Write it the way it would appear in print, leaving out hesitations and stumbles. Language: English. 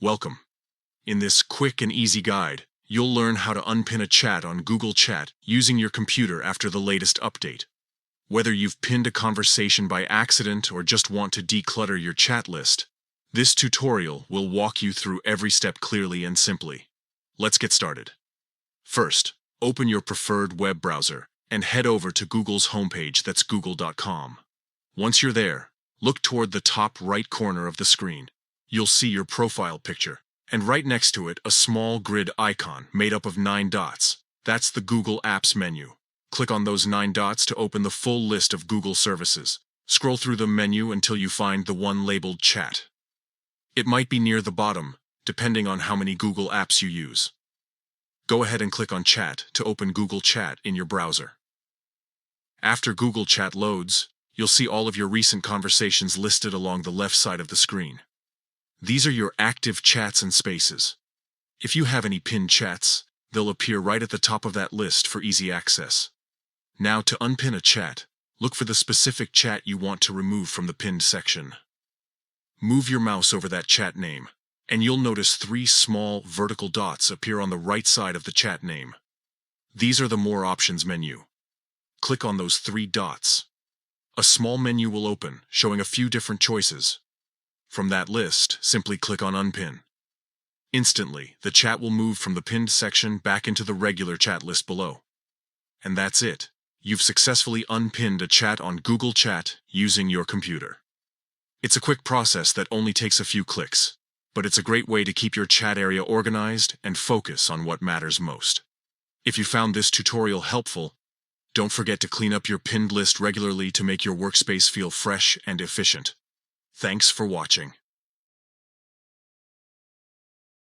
Welcome. In this quick and easy guide, you'll learn how to unpin a chat on Google Chat using your computer after the latest update. Whether you've pinned a conversation by accident or just want to declutter your chat list, this tutorial will walk you through every step clearly and simply. Let's get started. First, open your preferred web browser and head over to Google's homepage, that's google.com. Once you're there, look toward the top right corner of the screen. You'll see your profile picture, and right next to it, a small grid icon made up of 9 dots. That's the Google Apps menu. Click on those 9 dots to open the full list of Google services. Scroll through the menu until you find the one labeled Chat. It might be near the bottom, depending on how many Google Apps you use. Go ahead and click on Chat to open Google Chat in your browser. After Google Chat loads, you'll see all of your recent conversations listed along the left side of the screen. These are your active chats and spaces. If you have any pinned chats, they'll appear right at the top of that list for easy access. Now, to unpin a chat, look for the specific chat you want to remove from the pinned section. Move your mouse over that chat name, and you'll notice 3 small vertical dots appear on the right side of the chat name. These are the More Options menu. Click on those 3 dots. A small menu will open, showing a few different choices. From that list, simply click on Unpin. Instantly, the chat will move from the pinned section back into the regular chat list below. And that's it. You've successfully unpinned a chat on Google Chat using your computer. It's a quick process that only takes a few clicks, but it's a great way to keep your chat area organized and focus on what matters most. If you found this tutorial helpful, don't forget to clean up your pinned list regularly to make your workspace feel fresh and efficient. Thanks for watching.